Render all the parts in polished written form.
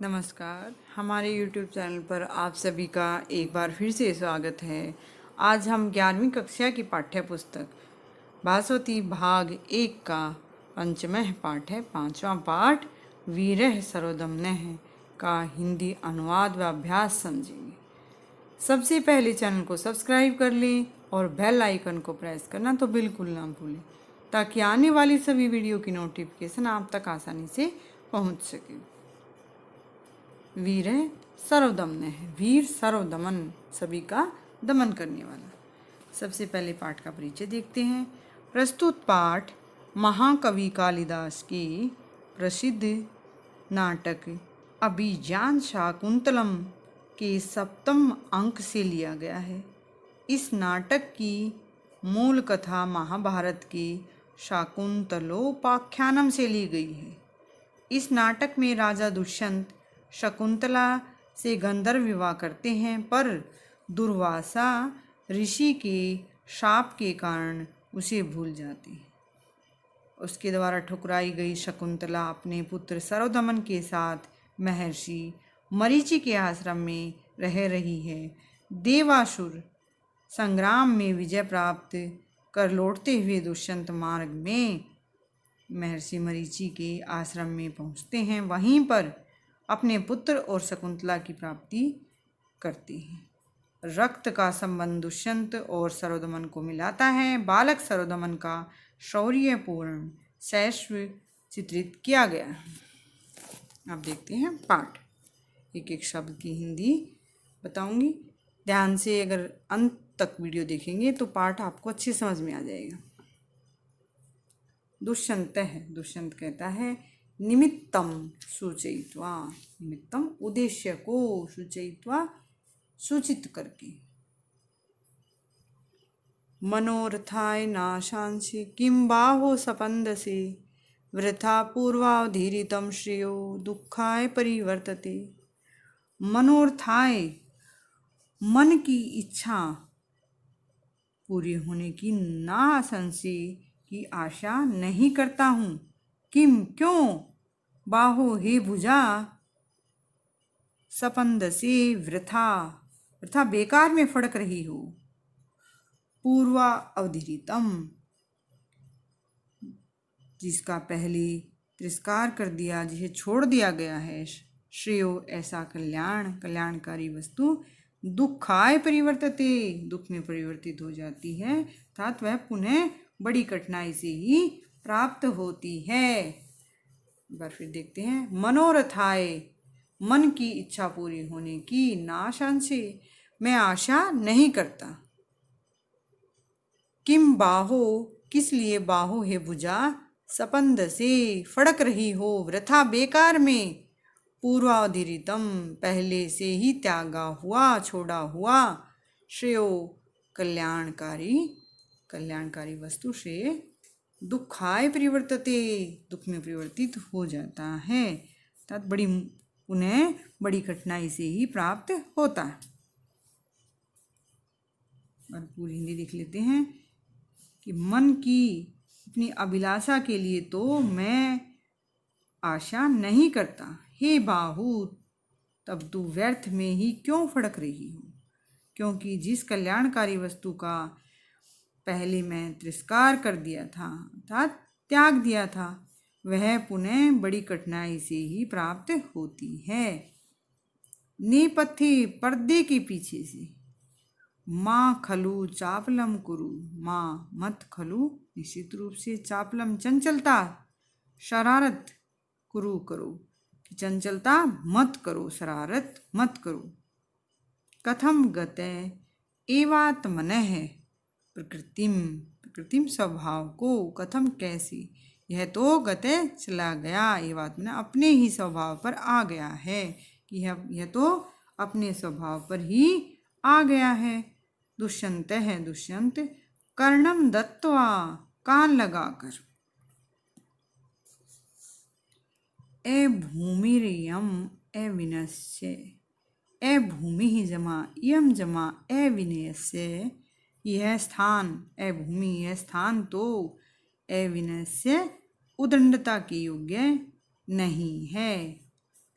नमस्कार। हमारे YouTube channel पर आप सभी का एक बार फिर से स्वागत है। आज हम 11वीं कक्षा की पाठ्य पुस्तक भास्वती भाग 1 का पंचमः पाठ है, 5वां पाठ वीरः सर्वदमनः का हिंदी अनुवाद व अभ्यास समझेंगे। सबसे पहले चैनल को सब्सक्राइब कर लें और बेल आइकन को प्रेस करना तो बिल्कुल ना भूलें, ताकि आने वाली सभी वीडियो की नोटिफिकेशन आप तक आसानी से पहुंच सके। वीर है सर्वदमन है, वीर सर्वदमन, सभी का दमन करने वाला। सबसे पहले पाठ का परिचय देखते हैं। प्रस्तुत पाठ महाकवि कालिदास की प्रसिद्ध नाटक अभिज्ञान शाकुंतलम के 7वें अंक से लिया गया है। इस नाटक की मूल कथा महाभारत के शाकुंतलोपाख्यानम से ली गई है। इस नाटक में राजा दुष्यंत शकुंतला से गंधर्व विवाह करते हैं, पर दुर्वासा ऋषि के शाप के कारण उसे भूल जाते हैं। उसके द्वारा ठुकराई गई शकुंतला अपने पुत्र सर्वदमन के साथ महर्षि मरीचि के आश्रम में रह रही है। देवासुर संग्राम में विजय प्राप्त कर लौटते हुए दुष्यंत मार्ग में महर्षि मरीचि के आश्रम में पहुंचते हैं। वहीं पर अपने पुत्र और शकुंतला की प्राप्ति करते हैं। रक्त का संबंध दुष्यंत और सर्वदमन को मिलाता है। बालक सर्वदमन का शौर्यपूर्ण शैशव चित्रित किया गया है। अब देखते हैं पाठ। एक एक शब्द की हिंदी बताऊंगी। ध्यान से अगर अंत तक वीडियो देखेंगे तो पाठ आपको अच्छे समझ में आ जाएगा। दुष्यंत है, दुष्यंत कहता है निमित्तम सूचयित्वा, निमित्तम उद्देश्य को, सूचयित्वा सूचित करके, मनोरथाय नाशांसि किं बाहो सपंदसे वृथा पूर्वावधीरितं श्रेयो दुखाय परिवर्तते। मनोरथाय मन की इच्छा पूरी होने की नाशंसी की आशा नहीं करता हूँ। किम क्यों, बाहो हे भुजा, सपंद से वृथा, वृथा बेकार में फड़क रही हो। पूर्वा अवधिरितम, जिसका पहले तिरस्कार कर दिया, जिसे छोड़ दिया गया है। श्रेयो ऐसा कल्याण, कल्याणकारी वस्तु दुखाय परिवर्तते, दुख में परिवर्तित हो जाती है, अर्थात वह पुनः बड़ी कठिनाई से ही प्राप्त होती है। एक बार फिर देखते हैं। मनोरथाय, मन की इच्छा पूरी होने की, नाशांसे, मैं आशा नहीं करता। किम बाहो, किस लिए, बाहो है भुजा, सपंद से फड़क रही हो, वृथा बेकार में, पूर्वाधिरितम पहले से ही त्यागा हुआ, छोड़ा हुआ, श्रेयो कल्याणकारी, कल्याणकारी वस्तु से दुखाय परिवर्तते, दुख में परिवर्तित हो जाता है, अर्थात बड़ी उन्हें बड़ी कठिनाई से ही प्राप्त होता है। और पूरी हिंदी देख लेते हैं कि मन की अपनी अभिलाषा के लिए तो मैं आशा नहीं करता। हे बाहु, तब तू व्यर्थ में ही क्यों फड़क रही हो, क्योंकि जिस कल्याणकारी वस्तु का पहले मैं तिरस्कार कर दिया था, अर्थात त्याग दिया था, वह पुनः बड़ी कठिनाई से ही प्राप्त होती है। नेपथ्य, पर्दे के पीछे से, माँ खलु चापलम कुरु, माँ मत खलु, निश्चित रूप से, चापलम चंचलता, शरारत, कुरु करो, कि चंचलता मत करो, शरारत मत करो। कथम गते एवात्मनः, प्रकृतिम, प्रकृतिम स्वभाव को, कथम कैसी, यह तो गते चला गया, एवात्मनः अपने ही स्वभाव पर आ गया है, कि यह तो अपने स्वभाव पर ही आ गया है। दुष्यंत है, दुष्यंत कर्णम दत्वा, कान लगाकर, ए भूमिरियम ए विनश्य, ए भूमि ही जमा, यम जमा ए विनयस्य, यह स्थान, ए भूमि यह स्थान तो, ए विनयस्य उदंडता के योग्य नहीं है,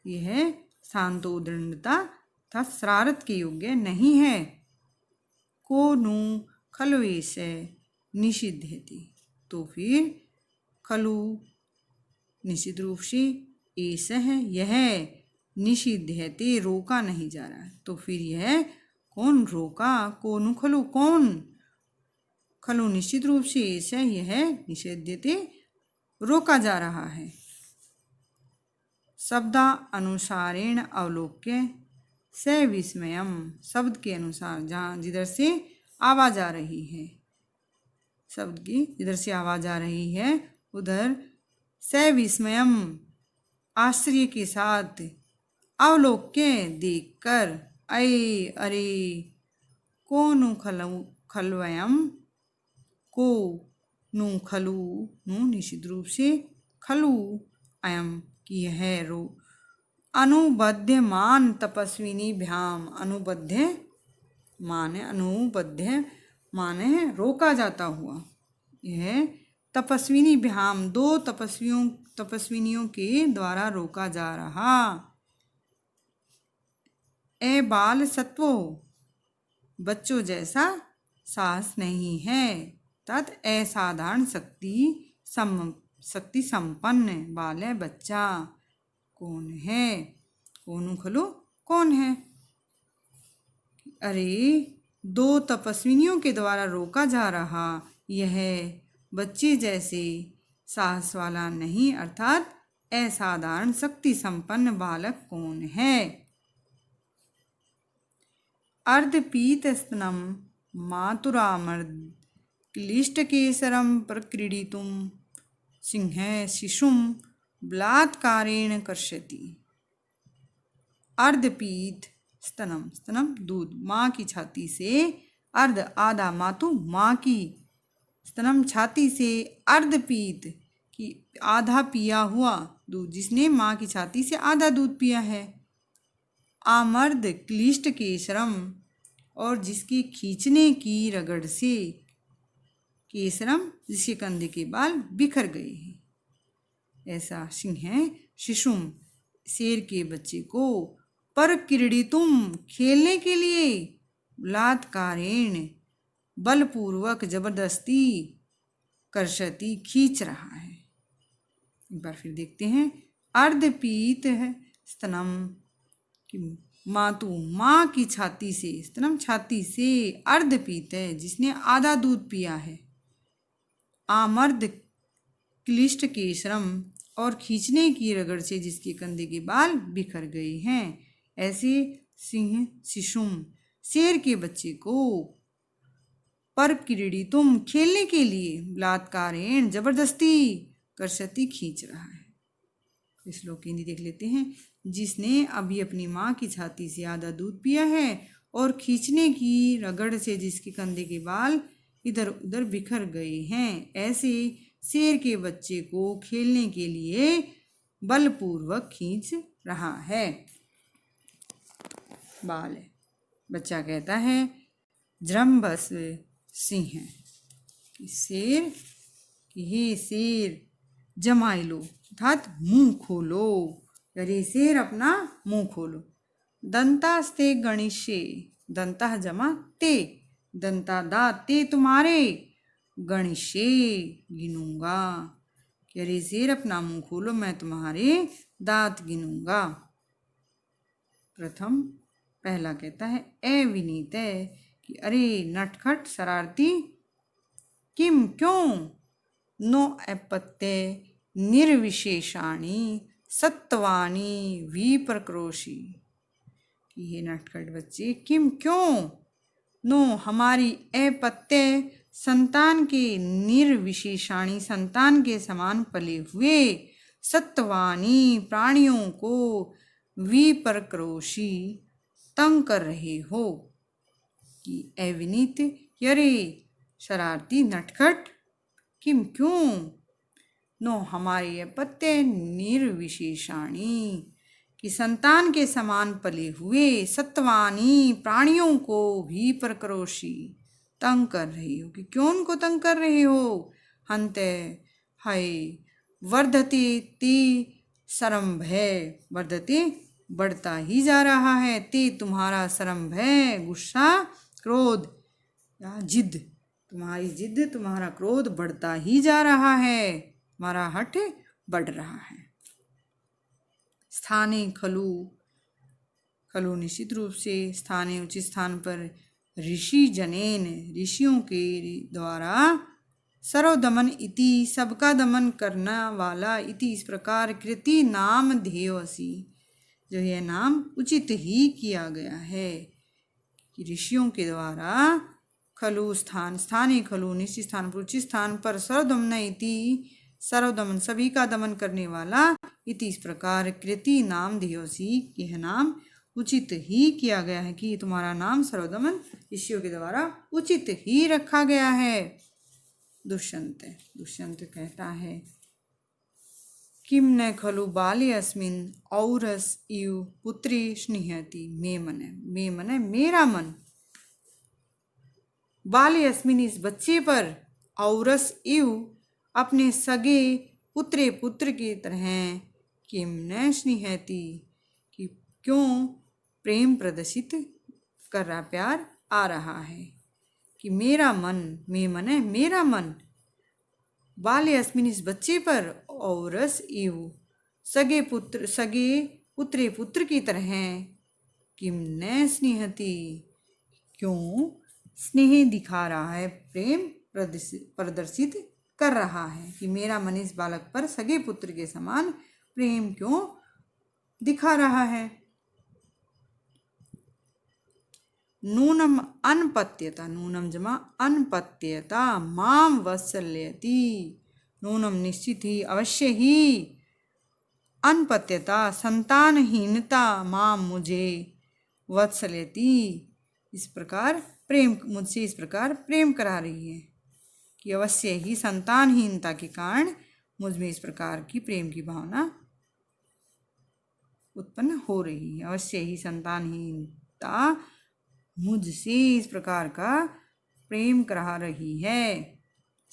यह स्थान तो दृढ़ता तथा शरारत के योग्य नहीं है। को नु खलु ऐसे निषिद्धति, तो फिर खलु निश्चित रूप से ऐसा है, यह निषिद्धते रोका नहीं जा रहा है, तो फिर यह कौन रोका, कोनु खलु कौन, खलु निश्चित रूप से ऐसा यह निषिद्धते रोका जा रहा है। शब्दा अनुसारेण अवलोक्य स विस्मयम, शब्द के अनुसार जहाँ जिधर से आवाज आ रही है, शब्द की जिधर से आवाज आ रही है उधर स विस्मयम आश्चर्य के साथ, अवलोक्य देखकर, अरे को नु खलवयम, को नु खलु नु निश्चित रूप से, खलु अयम की है रो, अनुबध्यमान तपस्विनी भ्याम, अनुबद्ध माने रोका जाता हुआ, यह तपस्विनी भ्याम दो तपस्विनियों के द्वारा रोका जा रहा। ए बाल सत्वो, बच्चों जैसा साहस नहीं है, तत् असाधारण शक्ति संपन्न बाल है बच्चा, कौन है, कौन खलो कौन है, अरे दो तपस्विनियों के द्वारा रोका जा रहा यह बच्चे जैसे साहस वाला नहीं, अर्थात असाधारण शक्ति संपन्न बालक कौन है। अर्धपीत स्तनम मातुरामर्द क्लिष्टकेसरम प्रक्रीडितुं सिंह शिशुं बलात्कारेण कर्षति। अर्धपीत स्तनम, स्तनम दूध, माँ की छाती से, अर्ध आधा, मातु माँ की, स्तनम छाती से, अर्धपीत की आधा पिया हुआ दूध, जिसने माँ की छाती से आधा दूध पिया है। आमर्द क्लिष्ट केसरम, और जिसकी खींचने की रगड़ से, केसरम जिसके कंधे के बाल बिखर गए हैं। ऐसा सिंह शिशुम शेर के बच्चे को, पर क्रीडितुम खेलने के लिए, बलात्कारेण बलपूर्वक जबरदस्ती, कर्षति खींच रहा है। एक बार फिर देखते हैं। अर्धपीत है स्तनम की मातु माँ की छाती से, स्तनम छाती से, अर्धपीत है जिसने आधा दूध पिया है। आमर्द क्लिष्ट केसरम, और खींचने की रगड़ से जिसके कंधे के बाल बिखर गए हैं। ऐसे सिंह शिशुम शेर के बच्चे को, पर क्रीडितुम खेलने के लिए, बलात्कारेण जबरदस्ती, कर्षति खींच रहा है। इस श्लोक की हिंदी देख लेते हैं। जिसने अभी अपनी माँ की छाती से आधा दूध पिया है और खींचने की रगड़ से जिसके कंधे के बाल इधर उधर बिखर गए हैं, ऐसे शेर के बच्चे को खेलने के लिए बलपूर्वक खींच रहा है। बाल बच्चा कहता है जृंभस सिंह, शेर हे शेर, जमाई लो अर्थात मुंह खोलो, अरे शेर अपना मुंह खोलो। दंतास्ते गणिष्ये, दंता जमा ते, दंता दांत ते तुम्हारे, गणिष्ये गिनूंगा, कि अरे शेर अपना मुंह खोलो मैं तुम्हारे दांत गिनूंगा। प्रथम पहला कहता है ए विनीत है कि अरे नटखट शरारती, किम क्यों, नो अपत्य निर्विशेषाणी सत्वानी विप्रक्रोशी, कि ये नटखट बच्चे किम क्यों, नो हमारी अपत्य संतान के, निर्विशेषाणी संतान के समान पले हुए, सत्वानी प्राणियों को, विप्रक्रोशी तंग कर रहे हो, कि अविनीत यरे शरारती नटखट, किम क्यों, नो हमारे अपत्य निर्विशेषाणी, कि संतान के समान पले हुए, सत्वानी प्राणियों को भी प्रक्रोशी तंग कर रही हो, कि क्यों उनको तंग कर रहे हो। हंते हाय वर्धते ते सरंभ है, वर्धते बढ़ता ही जा रहा है। ते तुम्हारा शर्म, भय, गुस्सा, क्रोध या जिद, तुम्हारी जिद, तुम्हारा क्रोध बढ़ता ही जा रहा है, तुम्हारा हठ बढ़ रहा है। स्थाने खलु, खलु निश्चित रूप से, स्थाने उचित स्थान पर, ऋषि जनेन ऋषियों के द्वारा, सर्वदमन इति सबका दमन करना वाला, इति इस प्रकार, कृति नाम ध्येयसी जो यह नाम उचित ही किया गया है कि ऋषियों के द्वारा खलु स्थान, स्थाने खलु निश्चित स्थान पर, उचित स्थान पर, सर्वदमन इति सर्वदमन सभी का दमन करने वाला, इति इस प्रकार, कृति नाम ध्येयसी यह नाम उचित ही किया गया है कि तुम्हारा नाम सर्वदमन ऋषियों के द्वारा उचित ही रखा गया है। दुष्यंत, दुष्यंत कहता है, किम न खलु बाले अस्मिन् औरस इव पुत्री स्निह्यति, मे मन मेरा मन, बाले अस्मिन् इस बच्चे पर, औरस इव अपने सगे, पुत्रे पुत्र की तरह, किम न स्निह्यति कि क्यों प्रेम प्रदर्शित कर रहा, प्यार आ रहा है कि मेरा मन, मे मन मेरा मन, बाले अस्मिन इस बच्चे पर, औरस इव सगे पुत्रे पुत्र की तरह, किम न स्नेहति क्यों स्नेह दिखा रहा है, प्रेम प्रदर्शित कर रहा है कि मेरा मन इस बालक पर सगे पुत्र के समान प्रेम क्यों दिखा रहा है। नूनम अनपत्यता, नूनम जमा अनपत्यता, माम वत्सल्यति, नूनम निश्चित ही, अवश्य ही, अनपत्यता संतानहीनता, माम मुझे, वत्सल्यति इस प्रकार प्रेम, मुझसे इस प्रकार प्रेम करा रही है कि अवश्य ही संतानहीनता के कारण मुझ में इस प्रकार की प्रेम की भावना उत्पन्न हो रही है। अवश्य ही संतानहीनता मुझसे इस प्रकार का प्रेम करा रही है,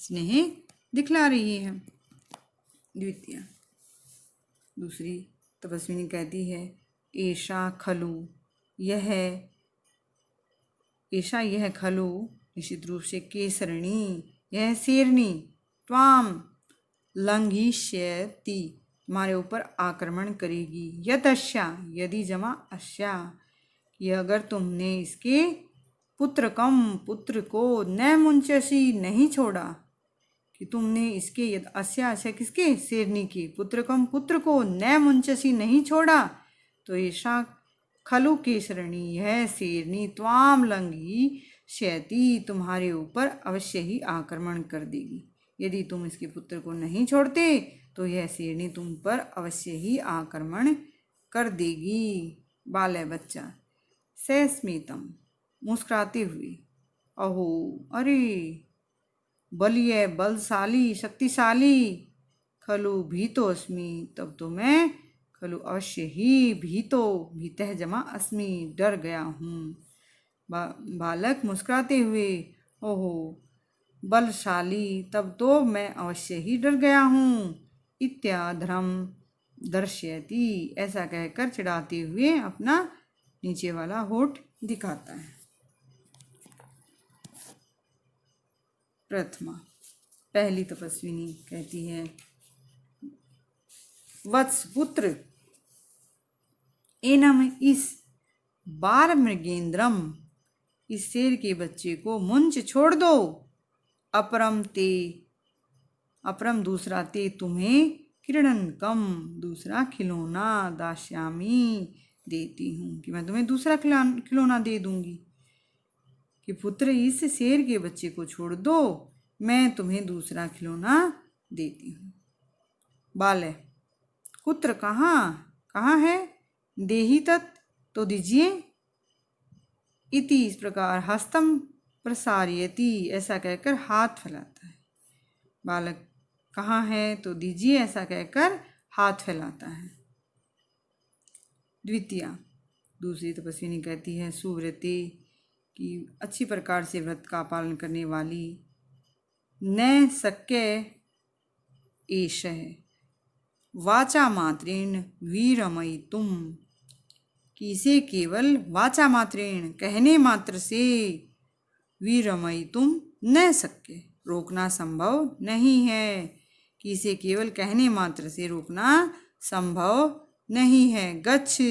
स्नेह दिखला रही है। द्वितीय, दूसरी तपस्विनी कहती है, ऐशा खलु यह, ऐशा यह खलु निश्चित रूप से, केसरणी यह शेरनी, त्वाम लंघिष्यति तुम्हारे ऊपर आक्रमण करेगी, यदस्या यदि जमा अस्या कि अगर तुमने इसके पुत्र को न मुंचसी नहीं छोड़ा, कि तुमने इसके अस्या अस्या किसके, शेरनी के, पुत्र को न मुंचसी नहीं छोड़ा, तो ऐसा खलु केसरणी यह शेरनी, त्वाम लंघी शयति तुम्हारे ऊपर अवश्य ही आक्रमण कर देगी। यदि तुम इसके पुत्र को नहीं छोड़ते तो यह शेरनी तुम पर अवश्य ही आक्रमण कर देगी। बालय बच्चा, सस्मितम मुस्कुराते हुए, अहो अरे, बलिय बलशाली शक्तिशाली, खलु भीतोस्मि तब तो मैं, खलु अवश्य ही, भीतः जमा अस्मि डर गया हूँ। बालक मुस्कुराते हुए, ओहो बलशाली तब तो मैं अवश्य ही डर गया हूँ, इत्याधरम दर्शयति ऐसा कहकर चिढ़ाते हुए अपना नीचे वाला होठ दिखाता है। प्रथमा, पहली तपस्विनी कहती है, वत्स पुत्र, एनम इस बार मृगेंद्रम इस शेर के बच्चे को मुंच छोड़ दो, अपरम दूसरा, ते तुम्हें, किरणन कम दूसरा खिलौना, दास्यामी देती हूँ कि मैं तुम्हें दूसरा खिलौना दे दूंगी, कि पुत्र इस शेर के बच्चे को छोड़ दो, मैं तुम्हें दूसरा खिलौना देती हूँ। बालय, कुत्र कहाँ है, देही तत् तो दीजिए, इति इस प्रकार, हस्तम प्रसारयति ऐसा कहकर हाथ फैलाता है। बालक कहाँ है तो दीजिए ऐसा कहकर हाथ फैलाता है। द्वितीया, दूसरी तपस्विनी कहती है, सुव्रते की अच्छी प्रकार से व्रत का पालन करने वाली, न शक्य एष वाचा मात्रेण वीरमयितुम कि इसे केवल वाचा मात्रेण कहने मात्र से विरमयितुम न शक्य रोकना संभव नहीं है, कि इसे केवल कहने मात्र से रोकना संभव नहीं है। गच्छ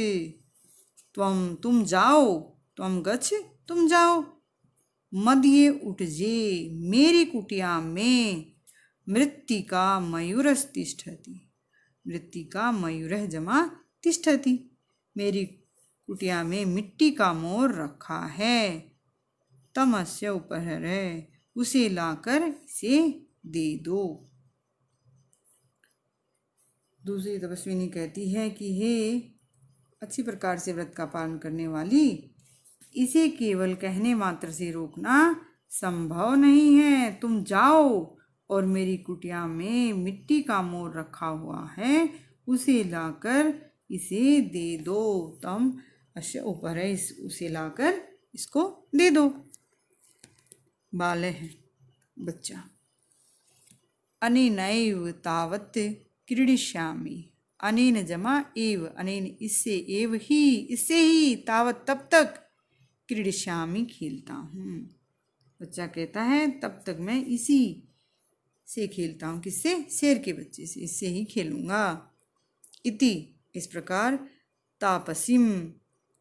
तुम जाओ, त्वम गच्छ तुम जाओ। मध्य उठजे मेरी कुटिया में मृत्तिका मयूरस्तिष्ठति। मृत्तिका मयूरः जमा तिष्ठति। मेरी कुटिया में मिट्टी का मोर रखा है। तमस्य उपहर उसे लाकर इसे दे दो। दूसरी तपस्विनी कहती है कि हे अच्छी प्रकार से व्रत का पालन करने वाली, इसे केवल कहने मात्र से रोकना संभव नहीं है। तुम जाओ और मेरी कुटिया में मिट्टी का मोर रखा हुआ है, उसे लाकर इसे दे दो। तम अश्य ऊपर है, उसे लाकर इसको दे दो। बाले है बच्चा। अनेनैव तावत् क्रीडिष्यामि। अनेन जमा एव, अनेन इससे, एव ही इससे ही, तावत तब तक, क्रीडिष्यामि खेलता हूँ। बच्चा कहता है तब तक मैं इसी से खेलता हूँ। किससे? शेर के बच्चे से, इससे ही खेलूँगा। इति इस प्रकार तापसीम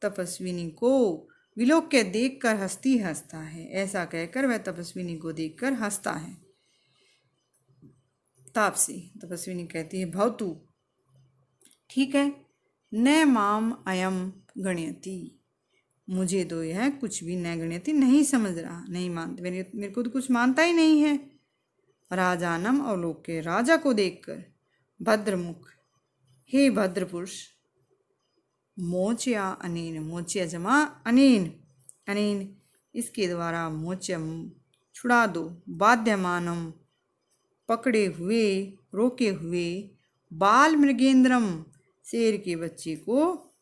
तपस्विनी को विलोक्य देखकर हंसती हंसता है। ऐसा कहकर वह तपस्विनी को देखकर हंसता है। तापसी तपस्विनी कहती है भवतु ठीक है, न माम अयम गण्यति। मुझे तो यह कुछ भी न गण्यति नहीं समझ रहा, नहीं मानता, मेरे को तो कुछ मानता ही नहीं है। राजानम अवलोक्य राजा को देखकर भद्रमुख हे भद्रपुरुष मोचया अनेन, मोचया जमा अनेन, अनेन इसके द्वारा मोचया छुड़ा दो। बाध्यमानम पकड़े हुए, रोके हुए, बाल मृगेंद्रम शेर के बच्चे को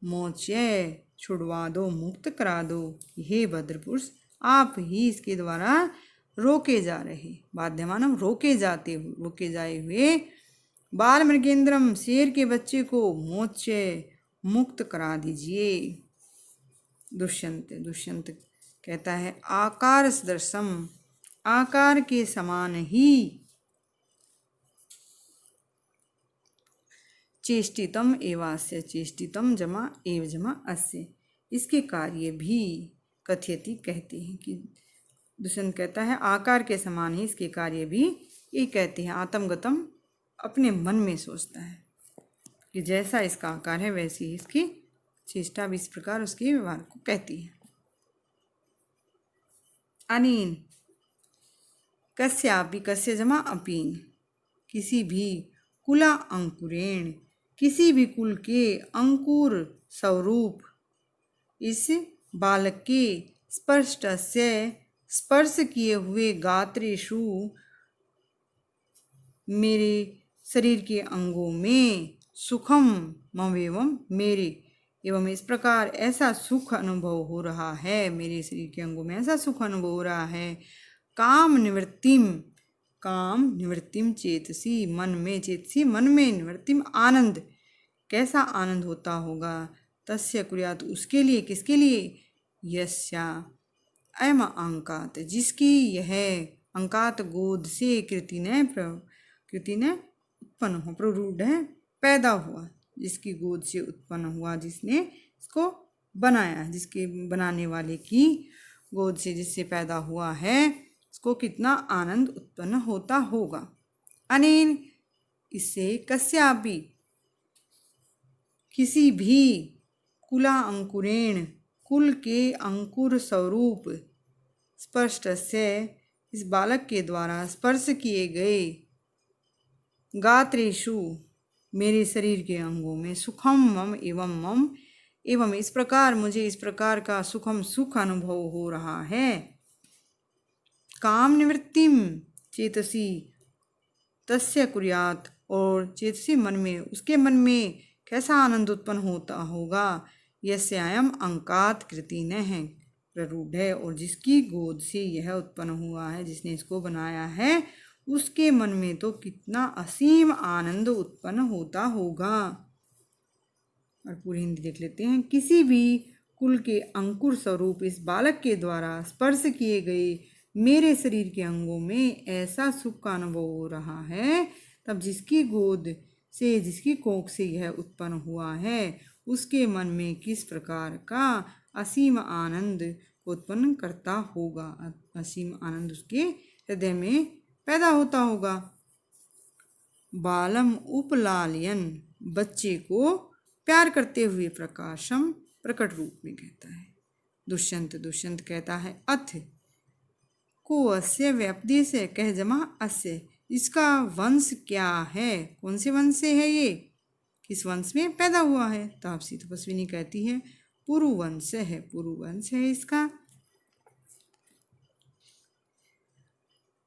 मोचय छुड़वा दो, मुक्त करा दो। हे भद्रपुरुष आप ही इसके द्वारा रोके जा रहे, बाध्यमानम रोके जाए हुए, बाल मृगेंद्रम शेर के बच्चे को मोचय मुक्त करा दीजिए। दुष्यंत कहता है आकार सदृशम, आकार के समान ही, चेष्टितम एवास्य, चेष्टितम जमा एव जमा अस्य, इसके कार्य भी, कथयति कहते हैं कि दुष्यंत कहता है आकार के समान ही इसके कार्य भी, ये कहते हैं आत्मगतम अपने मन में सोचता है कि जैसा इसका आकार है वैसी ही इसकी चेष्टा भी इस प्रकार उसके व्यवहार को कहती है। अनीन कस्यापि, कस्य जमा अपीन, किसी भी कुला अंकुरेण, किसी भी कुल के अंकुर स्वरूप इस बालक के स्पर्शस्य स्पर्श किए हुए गात्रेषु मेरे शरीर के अंगों में सुखम मम एवं मेरे, एवं इस प्रकार ऐसा सुख अनुभव हो रहा है, मेरे शरीर के अंगों में ऐसा सुख अनुभव हो रहा है। काम निवृत्तिम चेतसी, मन में, चेतसी मन में, निवृत्तिम आनंद, कैसा आनंद होता होगा। तस्य कुर्यात उसके लिए, किसके लिए, यस्या अयम अंकात, जिसकी यह अंकात गोद से कृति ने उत्पन्न हो, प्ररूढ़ है, पैदा हुआ, जिसकी गोद से उत्पन्न हुआ, जिसने इसको बनाया, जिसके बनाने वाले की गोद से जिससे पैदा हुआ है, इसको कितना आनंद उत्पन्न होता होगा। अनेन इससे कस्यापि किसी भी कुला अंकुरेण कुल के अंकुर स्वरूप स्पर्शस्य इस बालक के द्वारा स्पर्श किए गए गात्रेषु मेरे शरीर के अंगों में सुखम मम एवं इस प्रकार मुझे इस प्रकार का सुखम सुख अनुभव हो रहा है। काम निवृत्तिम चेतसी तस्य कुर्यात, और चेतसी मन में, उसके मन में कैसा आनंद उत्पन्न होता होगा। यस्य अयम अंकात कृति न है, प्ररूढ़ है, और जिसकी गोद से यह उत्पन्न हुआ है, जिसने इसको बनाया है, उसके मन में तो कितना असीम आनंद उत्पन्न होता होगा। और पूरी हिंदी देख लेते हैं। किसी भी कुल के अंकुर स्वरूप इस बालक के द्वारा स्पर्श किए गए मेरे शरीर के अंगों में ऐसा सुख का अनुभव हो रहा है, तब जिसकी गोद से, जिसकी कोख से यह उत्पन्न हुआ है, उसके मन में किस प्रकार का असीम आनंद उत्पन्न करता होगा। असीम आनंद उसके हृदय में पैदा होता होगा। बालम उपलालयन, बच्चे को प्यार करते हुए प्रकाशम, प्रकट रूप में कहता है। दुष्यंत कहता है अथ को अस्य व्यपदेश है, कह जमा अस्य, इसका वंश क्या है, कौन से वंश से है, ये किस वंश में पैदा हुआ है। तापसी तपस्विनी कहती है पुरुवंश है, पुरुवंश है इसका।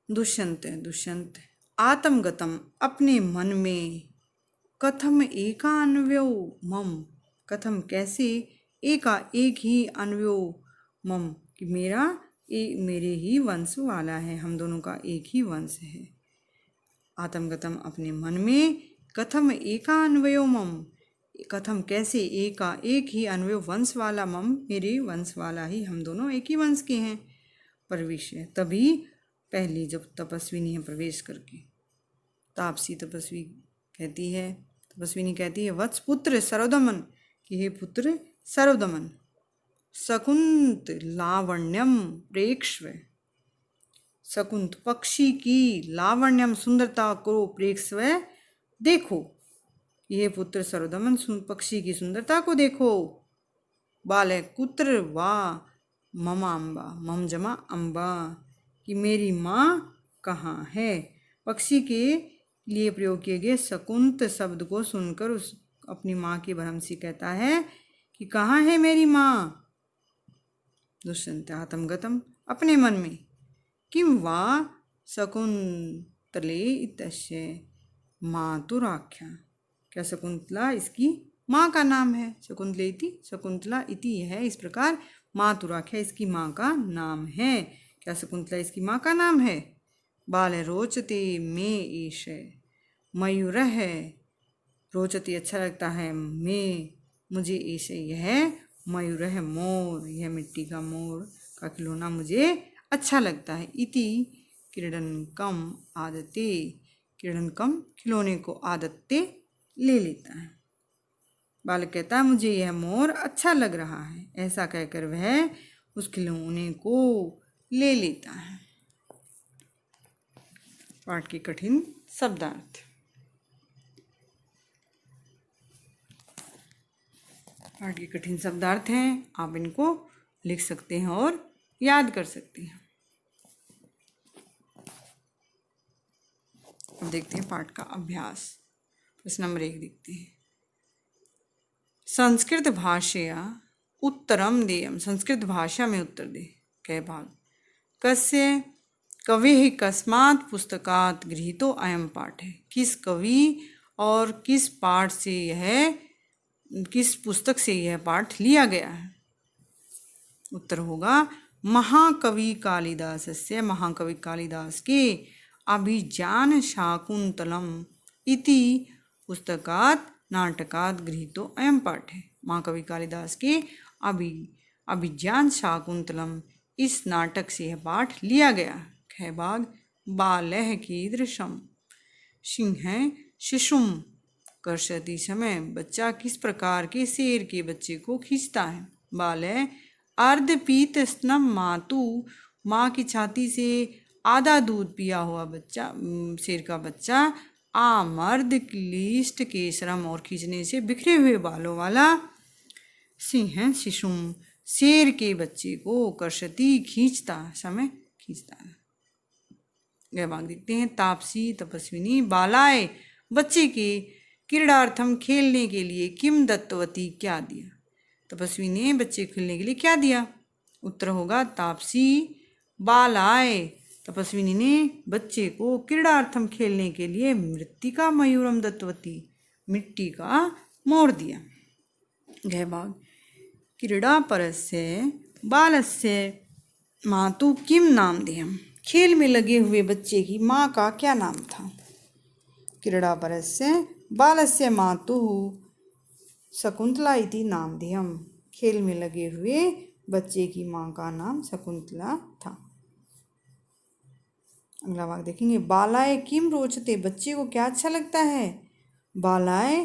दुष्यंत आत्मगतम, अपने मन में, कथम एकान्वयो मम, कथम कैसे, एक ही अन्वयो मम, कि मेरे ही वंश वाला है, हम दोनों का एक ही वंश है। आत्मगतम, अपने मन में, कथम एकान्वयो मम, कथम कैसे, एक ही अन्वयो वंश वाला, मम मेरे वंश वाला ही, हम दोनों एक ही वंश के हैं। प्रवेश है, तभी पहले जब तपस्विनी है प्रवेश करके। तापसी तपस्विनी कहती है वत्स पुत्र सर्वदमन, कि हे पुत्र सर्वदमन, शकुंत लावण्यम प्रेक्ष्व, शकुंत पक्षी की लावण्यम सुंदरता को प्रेक्ष्व देखो, ये पुत्र सर्वदमन पक्षी की सुंदरता को देखो। बालक कुत्र वा ममाम्बा, मम जमा अम्बा, कि मेरी माँ कहाँ है। पक्षी के लिए प्रयोग किए गए शकुंत शब्द को सुनकर उस अपनी माँ की भ्रमसी कहता है कि कहाँ है मेरी माँ। दुष्यंत आत्मगतम, अपने मन में, किम वा शकुंतले इतस्य मातुराख्या, क्या शकुंतला इसकी माँ का नाम है। शकुंतला इति है इस प्रकार, मातुराख्या इसकी माँ का नाम है। क्या शकुंतला इसकी माँ का नाम है। बाल रोचते में ईश, मयूर है, रोचते अच्छा लगता है, में मुझे ईश यह मयूर है, मोर, यह मिट्टी का मोर का खिलौना मुझे अच्छा लगता है। इति क्रीडनकम आदते, क्रीडनकम खिलौने को आदत्ते ले लेता है। बालक कहता है मुझे यह मोर अच्छा लग रहा है, ऐसा कहकर वह उस खिलौने को ले लेता है। पाठ के कठिन शब्दार्थ। पाठ के कठिन शब्दार्थ हैं, आप इनको लिख सकते हैं और याद कर सकते हैं। अब देखते हैं पाठ का अभ्यास। प्रश्न नंबर 1 देखते हैं। संस्कृत भाषया उत्तरम देयम, संस्कृत भाषा में उत्तर दे। कै भाग। कस्य कविः कस्मात् पुस्तकात् गृहीतो अयम पाठ है, किस कवि और किस पाठ से यह, किस पुस्तक से यह पाठ लिया गया है। उत्तर होगा महाकवि कालिदास से, महाकवि कालिदास के अभिज्ञान शाकुंतलम इति पुस्तकात् नाटकात् गृहीतो अयम पाठ है। महाकवि कालिदास के अभिज्ञान शाकुंतलम इस नाटक से यह पाठ लिया गया। ख भाग। बालह कीदृशम, सिंह शिशुम कर्षति, समय बच्चा किस प्रकार के शेर के बच्चे को खींचता है। बालह अर्धपीत स्तनम मातु, माँ की छाती से आधा दूध पिया हुआ बच्चा, शेर का बच्चा। आमर्द क्लिष्ट केशरम, और खींचने से बिखरे हुए बालों वाला। सिंह शिशुम, शेर के बच्चे को, कर्षति खींचता, समय खींचता है। यह भाग देखते हैं। तापसी तपस्विनी बालाय, बच्चे के क्रीडार्थम खेलने के लिए, किम दत्तवती क्या दिया। तपस्वी ने बच्चे खेलने के लिए क्या दिया। उत्तर होगा तापसी बालाय, तपस्विनी ने बच्चे को क्रीडार्थम खेलने के लिए मृत्तिका मयूरम दत्तवती, मिट्टी का मोर दिया। गह भाग। क्रीड़ा परस्य बालस्य मातु किम नाम देयम, खेल में लगे हुए बच्चे की माँ का क्या नाम था। क्रीड़ा परस्य बालस्य मातु शकुंतला इति नामधेयम्। खेल में लगे हुए बच्चे की माँ का नाम शकुंतला था। अगला वाक्य देखेंगे। बालाय किम रोचते, बच्चे को क्या अच्छा लगता है। बालाय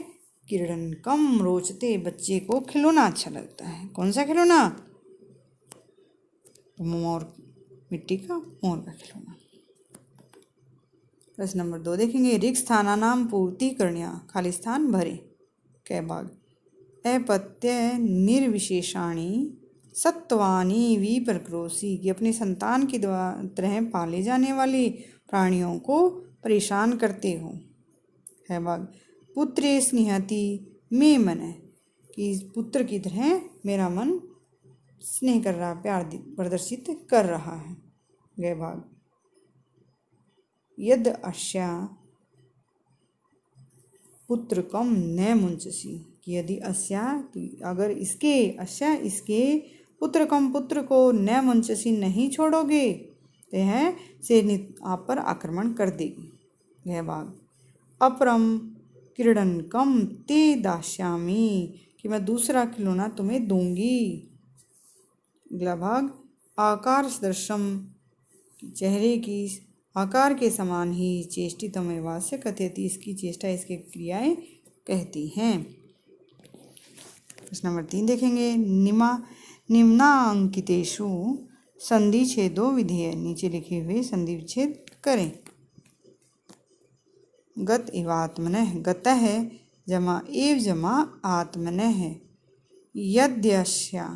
क्रीडनकम रोचते, बच्चे को खिलौना अच्छा लगता है। कौन सा खिलौना। मोर, मिट्टी का मोर का खिलौना। प्रश्न नंबर 2 देखेंगे। रिक्त स्थानानाम पूर्ति करण्या, खाली स्थान भरे। कै भाग। अपत्य निर्विशेषाणी सत्वानी विप्रक्रोशी, कि अपनी संतान की तरह पाले जाने वाले प्राणियों को परेशान करते हो। है भाग। पुत्रे स्नेहति मे मन, कि पुत्र की तरह मेरा मन स्नेह कर रहा, प्यार प्रदर्शित कर रहा है। गए भाग। यद अस्या पुत्रकम न मुंचसी, कि यदि अस्या, अगर इसके, अस्या इसके, पुत्रकम पुत्र को न मुंचसी नहीं छोड़ोगे तो है शेरनी आप पर आक्रमण कर देगी। यह भाग। अपरम क्रीडनकम ते दास्यामी, कि मैं दूसरा खिलौना तुम्हें दूंगी। अगला भाग। आकार सदृशम, चेहरे की आकार के समान ही चेष्टितमेवास्य कथयति, इसकी चेष्टा इसके क्रियाएं कहती हैं। प्रश्न नंबर 3 देखेंगे। निम्नांकितेषु संधि छेदो विधेय, नीचे लिखे हुए संधि विच्छेद करें। गत इवात्मनः, गतः जमा एव जमा आत्मनः। यद्यस्या,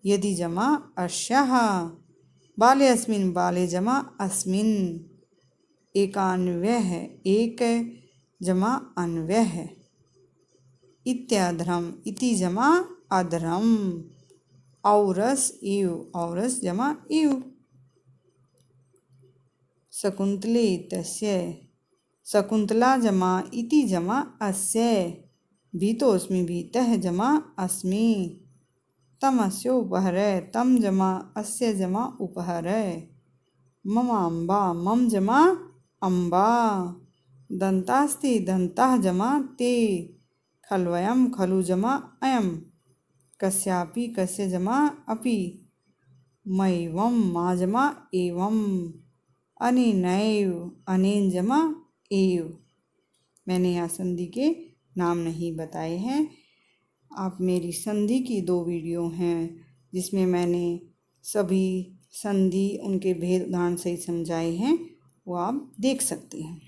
यदि जमा अस्याः। बाले अस्मिन्, बाले जमा अस्मिन्। एकान्वयः, एक जमा अन्वयः। इत्याधरम, इति जमा अधरम। औरस इव, औरस जमा इव। शकुंतले तस्य, शकुंतला जमा इति जमा अस्य। भीतोऽस्मि, भीतः जमा अस्मि। तमस्य उपहर, तम जमा अस्य जमा उपहर। मम अम्बा, मम जमा अम्बा। दन्तास्ति, दन्तः जमा ते। खल्वयं, खलु जमा अयं। कस्यापि, कस्य जमा अपि। मैवं, मा जमा एवं। अनेनैव, अनेन जमा एव। मैंने यहाँ संधि के नाम नहीं बताए हैं। आप मेरी संधि की 2 वीडियो हैं जिसमें मैंने सभी संधि उनके भेद उदाहरण सहित समझाए हैं, वो आप देख सकते हैं।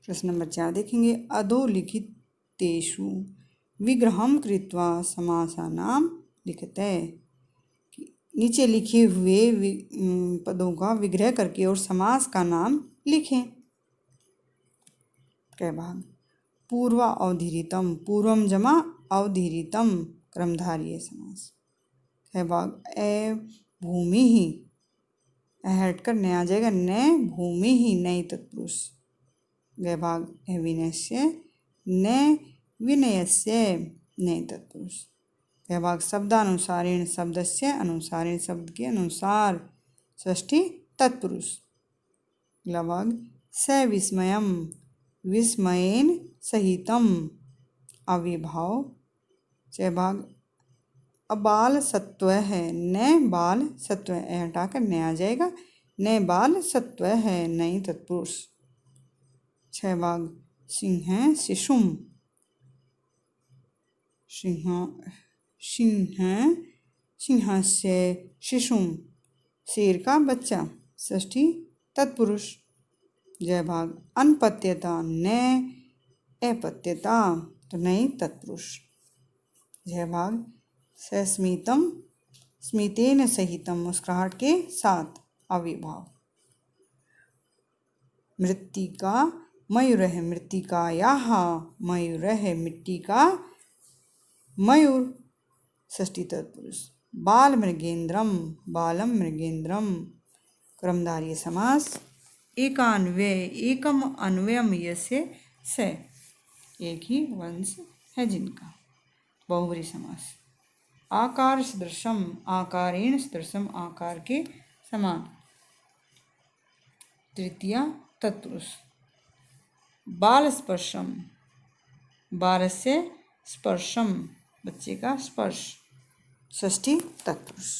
प्रश्न नंबर 4 देखेंगे। अधोलिखितेषु विग्रहं कृत्वा समासानां लिखते, नीचे लिखे हुए पदों का विग्रह करके और समास का नाम लिखें। कै भाग। पूर्व अवधीरितम, पूर्वम जमा अवधीरितम, क्रमधारीय समास। है भाग। ए भूमि ही, हटकर न आ जाएगा, न भूमि ही, नई तत्पुरुष। गए भाग। विनयस्य, न विनयस्य, नई तत्पुरुष। गए भाग। शब्दानुसारेण, शब्दस्य अनुसारेण, शब्द के अनुसार, षष्ठी तत्पुरुष। अगला भाग। सविस्मयम, विस्मयेन सहितम, अविभाव। च भाग। अबाल सत्व है, न बाल सत्व, हटाकर न आ जाएगा, न बाल सत्व है, नई तत्पुरुष। 6 भाग। सिंह शिशुम, सिंह, सिंह, सिंहस्य शिशुम, शेर का बच्चा, षष्ठी तत्पुरुष। जय भाग। अनपत्यता, न अपत्यता, तो नई तत्पुरुष। जय भाग। सस्मितम, स्मितेन सहितम, मुस्कुराहट के साथ, अविभाव। मृत्तिका मयूरः, मृत्तिकायाः मयूरः, मिट्टी का मयूर, षष्ठी तत्पुरुष। बाल मृगेंद्रम, बालम मृगेंद्रम, क्रमधारीय समास। एकान्वय, एकम अन्वयम यस्य से, एक ही वंश है जिनका, बहुब्री समास। आकार सदृशम, आकारेण सदृशम, आकार के समान, तृतीया तत्पुरुष। बाल स्पर्शम, बारस्य स्पर्शम, बच्चे का स्पर्श। षष्ठी तत्पुरुष।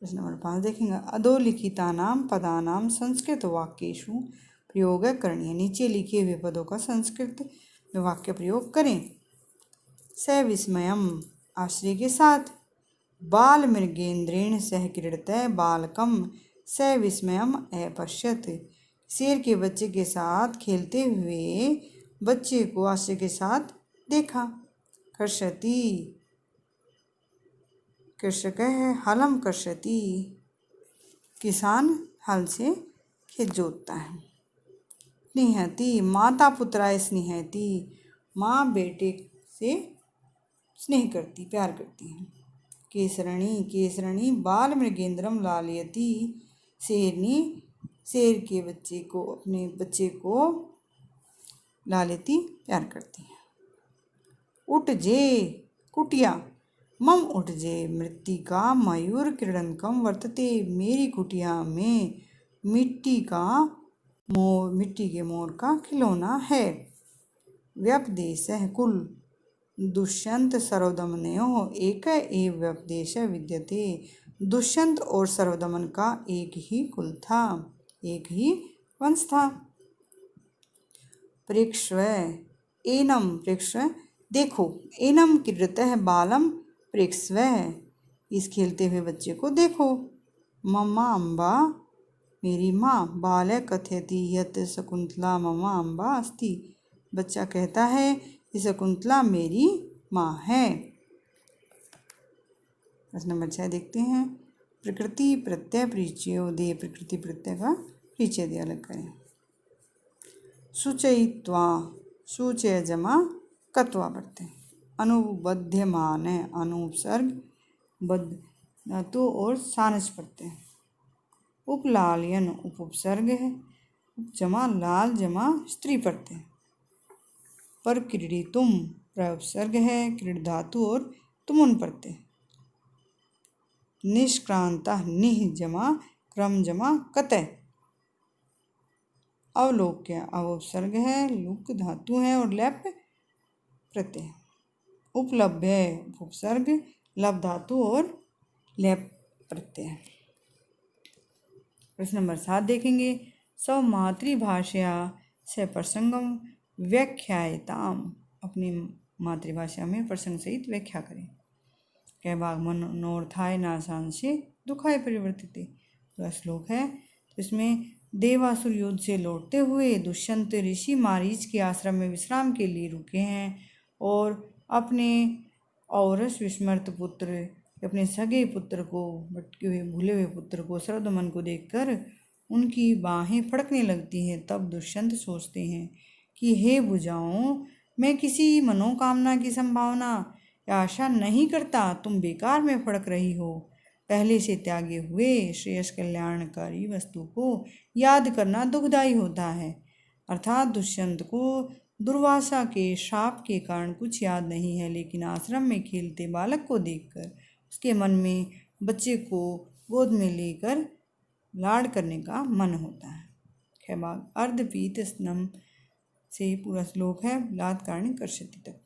प्रश्न नंबर 5 देखेंगे। अधोलिखितानां पदानां संस्कृत वाक्येषु प्रयोग करणीय। नीचे लिखे हुए पदों का संस्कृत में वाक्य प्रयोग करें। सविस्मयम्, आश्रय के साथ। बाल मृगेन्द्रेण सह क्रीडतः बालकम सविस्मयम् अपश्यत। शेर के बच्चे के साथ खेलते हुए बच्चे को आश्चर्य के साथ देखा। कर्षति, कृषक है हलम कर्षति, किसान हल से खेत जोतता है। स्नेहति, माता पुत्राय स्नेहति, माँ बेटे से स्नेह करती, प्यार करती है। केसरणी, केसरणी बाल मृगेंद्रम लालयति, शेरनी शेर के बच्चे को, अपने बच्चे को लालयति, प्यार करती है। उठजे, कुटिया। मम उठजे मृत्तिका मयूर क्रीडनकम वर्तते, मेरी कुटिया में मिट्टी के मोर का खिलौना है। व्यपदेशः, कुल। दुष्यंत सर्वदमनयोः एक एव व्यपदेशः विद्यते, दुष्यंत और सर्वदमन का एक ही कुल था, एक ही वंश था। प्रेक्ष्व, एनम, प्रेक्ष्व देखो। एनम क्रीडतः बालम प्रेक्ष्व, इस खेलते हुए बच्चे को देखो। ममा अम्बा, मेरी माँ। बालक कथयति यत् शकुंतला ममा अम्बा अस्ति, बच्चा कहता है कि शकुंतला मेरी माँ है। प्रश्न नंबर 6 देखते हैं। प्रकृति प्रत्यय परिचयोदय, प्रकृति प्रत्यय का परिचय अलग करें। सूचयित्वा, सूचय जमा कत्वा प्रत्यय। अनुबध्यमान है, अनुपसर्ग बद्ध धातु और सानस प्रत्यय। उपलालयन, उपसर्ग है, जमा लाल जमा स्त्री प्रत्यय। पर क्रीडितुम, प्रउपसर्ग है, क्रीड धातु और तुमुन प्रत्यय। निष्क्रांता, निह जमा क्रम जमा कतः। अवलोक्य, अवोपसर्ग है, लुक धातु है और लेप प्रत्यय। उपलभ्य, उपसर्ग लब धातु और लेप प्रत्यय। प्रश्न नंबर 7 देखेंगे। सौ मातृभाषया से प्रसंगम व्याख्यायताम, अपनी मातृभाषा में प्रसंग सहित व्याख्या करें। कह भाग मनोर्थाय नाशांशे दुखाय परिवर्तित, पूरा श्लोक है। तो इसमें देवासुर युद्ध से लौटते हुए दुष्यंत ऋषि मारीच के आश्रम में विश्राम के लिए रुके हैं और अपने औरस विस्मृत पुत्र, अपने सगे पुत्र को, भटके हुए भूले हुए पुत्र को, सर्वदमन को देखकर उनकी बाहें फड़कने लगती हैं। तब दुष्यंत सोचते हैं कि हे भुजाओं, मैं किसी मनोकामना की संभावना या आशा नहीं करता, तुम बेकार में फड़क रही हो। पहले से त्यागे हुए श्रेयस कल्याणकारी वस्तु को याद करना दुखदायी होता है। अर्थात दुष्यंत को दुर्वासा के शाप के कारण कुछ याद नहीं है, लेकिन आश्रम में खेलते बालक को देखकर उसके मन में बच्चे को गोद में लेकर लाड़ करने का मन होता है। खैबाग अर्धपीत स्नम से पूरा श्लोक है, बलात्कारिणी कर्षति तक।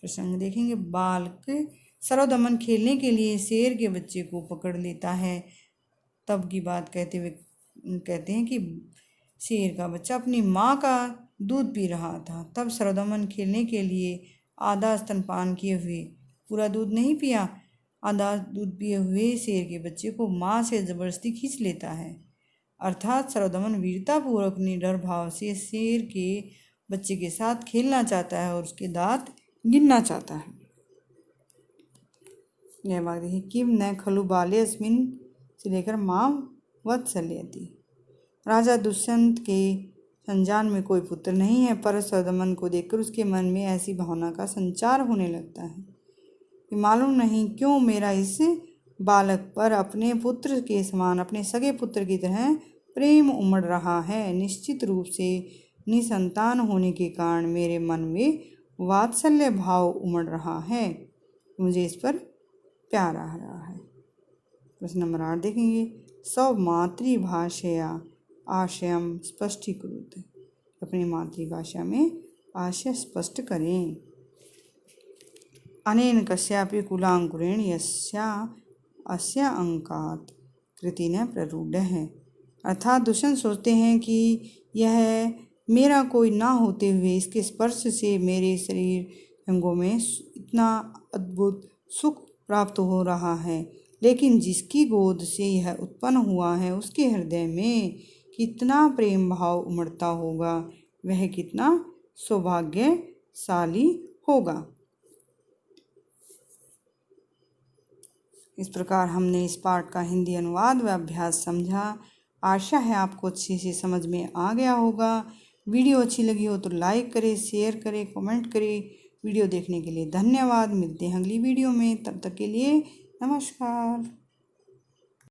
प्रसंग देखेंगे। बालक सर्वदमन खेलने के लिए शेर के बच्चे को पकड़ लेता है। तब की बात कहते हुए कहते हैं कि शेर का बच्चा अपनी माँ का दूध पी रहा था। तब सर्वदमन खेलने के लिए आधा स्तनपान किए हुए, पूरा दूध नहीं पिया, आधा दूध पिए हुए शेर के बच्चे को माँ से जबरदस्ती खींच लेता है। अर्थात सर्वदमन वीरतापूर्वक निडर भाव से शेर के बच्चे के साथ खेलना चाहता है और उसके दांत गिनना चाहता है। यह बात देखिए। किम न खलु बाले अस्मिन से लेकर माँ वत्सल्यति। राजा दुष्यंत के संजान में कोई पुत्र नहीं है, पर सर्वदमन को देखकर उसके मन में ऐसी भावना का संचार होने लगता है कि मालूम नहीं क्यों मेरा इस बालक पर अपने पुत्र के समान, अपने सगे पुत्र की तरह प्रेम उमड़ रहा है। निश्चित रूप से निसंतान होने के कारण मेरे मन में वात्सल्य भाव उमड़ रहा है, मुझे इस पर प्यार आ रहा है। प्रश्न नंबर 8 देखेंगे। सौ मातृभाषया आशयम स्पष्टीकृत, अपनी मातृभाषा में आशय स्पष्ट करें। अनेन कस्यापि कुलांकुरेण यस्या अस्य अंकात कृति न प्ररूढ़ है। अर्थात दुष्यंत सोचते हैं कि यह मेरा कोई ना होते हुए इसके स्पर्श से मेरे शरीर अंगों में इतना अद्भुत सुख प्राप्त हो रहा है, लेकिन जिसकी गोद से यह उत्पन्न हुआ है उसके हृदय में कितना प्रेम भाव उमड़ता होगा, वह कितना सौभाग्यशाली होगा। इस प्रकार हमने इस पाठ का हिंदी अनुवाद व अभ्यास समझा। आशा है आपको अच्छे से समझ में आ गया होगा। वीडियो अच्छी लगी हो तो लाइक करें, शेयर करें, कमेंट करें। वीडियो देखने के लिए धन्यवाद। मिलते हैं अगली वीडियो में, तब तक के लिए नमस्कार।